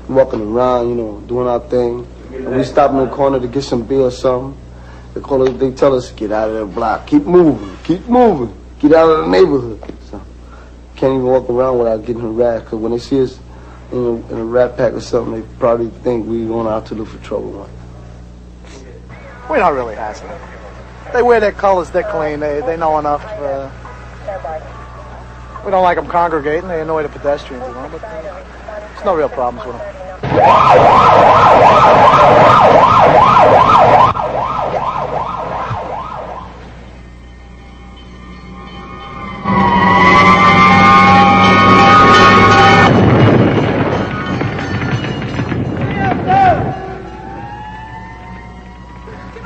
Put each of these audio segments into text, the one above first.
walking around, you know, doing our thing. And we stop in the corner to get some beer or something. They tell us, get out of the block, keep moving, get out of the neighborhood. So can't even walk around without getting harassed, because when they see us in a rat pack or something, they probably think we're going out to look for trouble. We're not really hassling. They wear their colors, they're clean, they know enough. We don't like them congregating, they annoy the pedestrians, you know, but there's no real problems with them.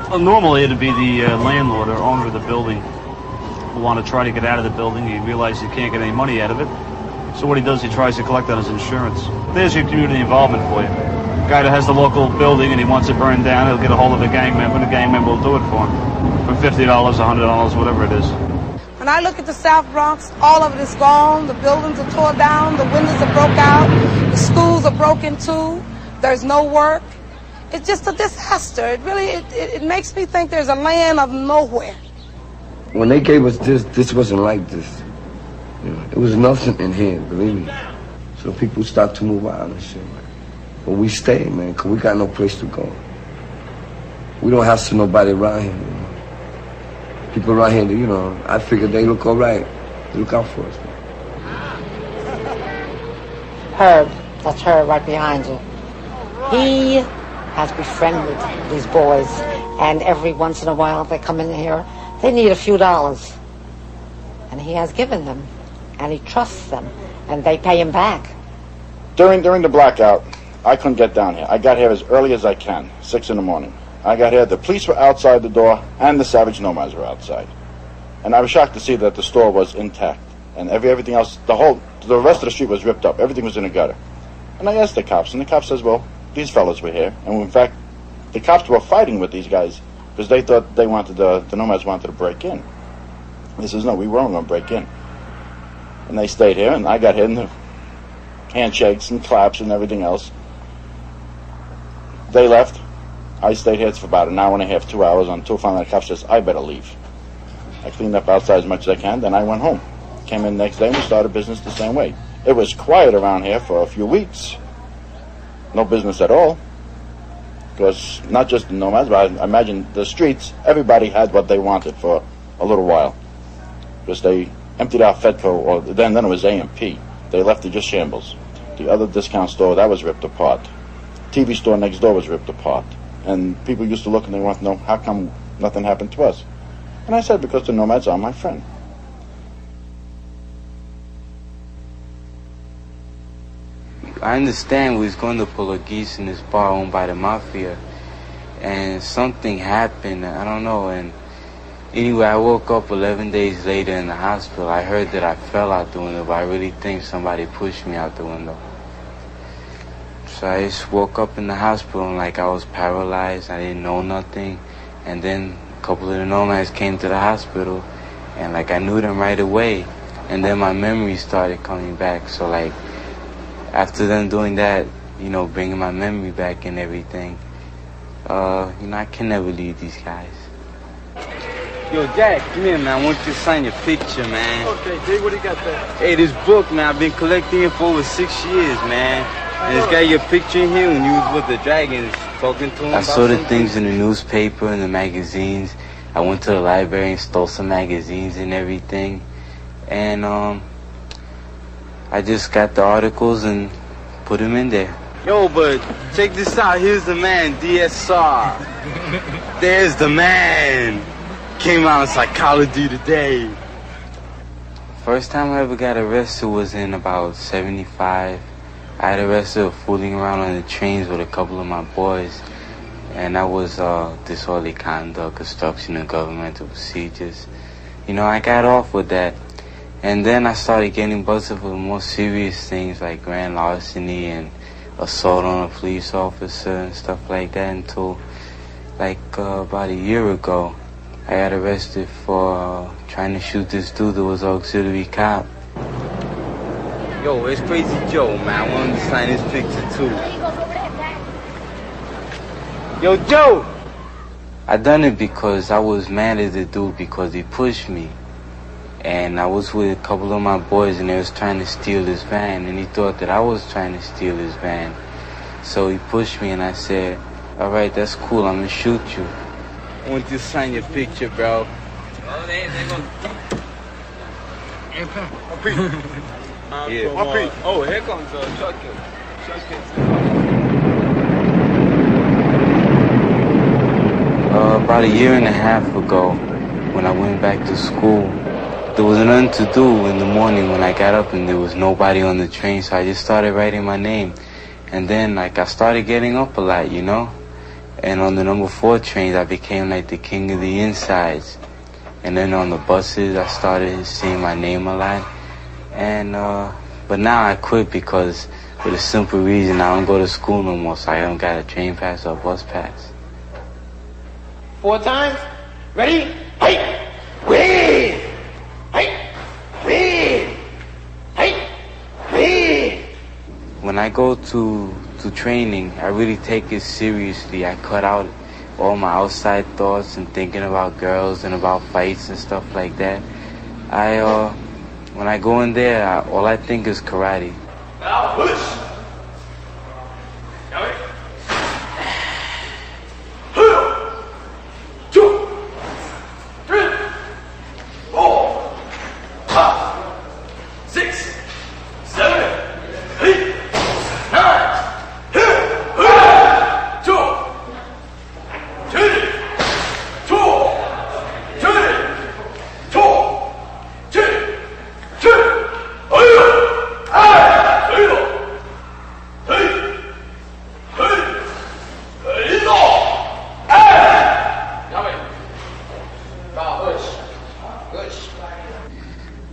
Well, normally it'd be the landlord or owner of the building who want to try to get out of the building. He realizes he can't get any money out of it. So what he does, he tries to collect on his insurance. There's your community involvement for you. A guy that has the local building and he wants it burned down, he'll get a hold of a gang member, and the gang member will do it for him. For $50, $100, whatever it is. When I look at the South Bronx, all of it is gone. The buildings are torn down, the windows are broke out, the schools are broken too. There's no work. It's just a disaster. It really, it makes me think there's a land of nowhere. When they gave us this wasn't like this. You know, it was nothing in here, believe me. So people start to move out and shit. But we stayed, man, because we got no place to go. We don't have to nobody around here, you know. People around here, you know, I figured they look all right. They look out for us, man. Herb, that's Herb right behind you. He has befriended these boys, and every once in a while they come in here, they need a few dollars. And he has given them, and he trusts them, and they pay him back. During the blackout, I couldn't get down here. I got here as early as I can, 6 in the morning. I got here, the police were outside the door, and the Savage Nomads were outside. And I was shocked to see that the store was intact, and everything else, the rest of the street was ripped up. Everything was in a gutter. And I asked the cops, and the cop says, well, these fellas were here. And in fact, the cops were fighting with these guys because they thought they wanted the Nomads wanted to break in. And he says, no, we weren't going to break in. And they stayed here, and I got here, and the handshakes and claps and everything else. They left. I stayed here for about an hour and a half, 2 hours, until finally the cop says, I better leave. I cleaned up outside as much as I can, then I went home. Came in the next day, and we started business the same way. It was quiet around here for a few weeks. No business at all. Because not just the Nomads, but I imagine the streets, everybody had what they wanted for a little while. Because they emptied out Fedco, or then it was A&P. They left it just shambles. The other discount store, that was ripped apart. TV store next door was ripped apart. And people used to look and they want to know, how come nothing happened to us? And I said, because the Nomads are my friend. I understand we was going to pull a geese in this bar owned by the mafia, and something happened, I don't know, and anyway, I woke up 11 days later in the hospital. I heard that I fell out the window, but I really think somebody pushed me out the window. So I just woke up in the hospital and like I was paralyzed, I didn't know nothing, and then a couple of the Nomads came to the hospital, and like I knew them right away, and then my memory started coming back, so like, after them doing that, you know, bringing my memory back and everything, you know, I can never leave these guys. Yo, Jack, come here, man. I want you to sign your picture, man. Okay, Jay, what do you got there? Hey, this book, man, I've been collecting it for over 6 years, man. And it's got your picture in here when you was with the dragons, talking to him. I saw the things in the newspaper and the magazines. I went to the library and stole some magazines and everything. And, I just got the articles and put them in there. Yo, but check this out. Here's the man, DSR. There's the man. Came out in Psychology Today. First time I ever got arrested was in about 75. I got arrested for fooling around on the trains with a couple of my boys. And that was disorderly conduct, obstruction of governmental procedures. You know, I got off with that. And then I started getting busted for more serious things like grand larceny and assault on a police officer and stuff like that until like about a year ago. I got arrested for trying to shoot this dude that was auxiliary cop. Yo, it's Crazy Joe, man. I wanted to sign this picture too. Yo, Joe! I done it because I was mad at the dude because he pushed me. And I was with a couple of my boys and they was trying to steal his van, and he thought that I was trying to steal his van. So he pushed me and I said, all right, that's cool, I'm gonna shoot you. I want you to sign your picture, bro. Oh, they gonna... Yeah. Oh, here comes Chuck. About a year and a half ago, when I went back to school, there was nothing to do in the morning when I got up and there was nobody on the train, so I just started writing my name. And then, like, I started getting up a lot, you know? And on the number 4 trains, I became, like, the king of the insides. And then on the buses, I started saying my name a lot. And, but now I quit because, for the simple reason, I don't go to school no more, so I don't got a train pass or a bus pass. 4 times? Ready? Hey! Win! Hey! Win! Hey! Win! When I go to training, I really take it seriously. I cut out all my outside thoughts and thinking about girls and about fights and stuff like that. When I go in there, all I think is karate. Now push!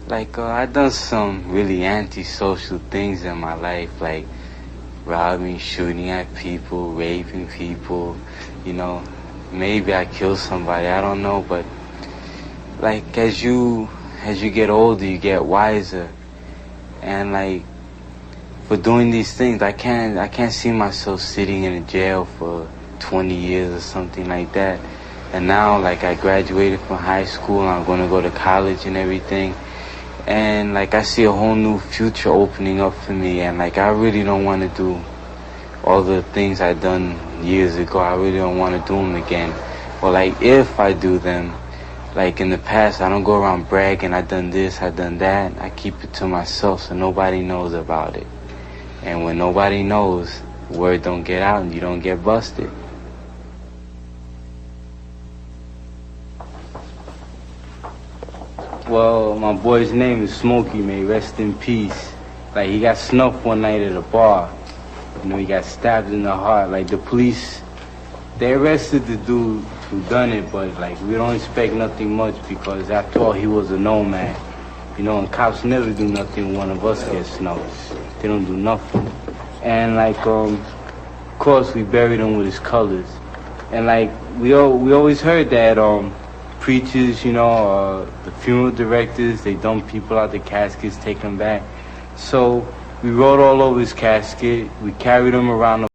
Like, I done some really antisocial things in my life, like robbing, shooting at people, raping people, you know. Maybe I killed somebody, I don't know, but like as you get older, you get wiser. And like, for doing these things, I can't see myself sitting in a jail for 20 years or something like that. And now, like, I graduated from high school, and I'm gonna go to college and everything. And like, I see a whole new future opening up for me, and like, I really don't want to do all the things I done years ago. I really don't want to do them again. Or like, if I do them, like in the past, I don't go around bragging, I done this, I done that. I keep it to myself so nobody knows about it. And when nobody knows, word don't get out and you don't get busted. Well, my boy's name is Smokey, may rest in peace. Like, he got snuffed one night at a bar. You know, he got stabbed in the heart. Like, the police, they arrested the dude who done it, but like, we don't expect nothing much because after all, he was a nomad. You know, and cops never do nothing when one of us gets snuffed. They don't do nothing. And like, of course, we buried him with his colors. And like, we always heard that preachers, you know, the funeral directors, they dump people out the caskets, take them back. So we wrote all over his casket. We carried him around the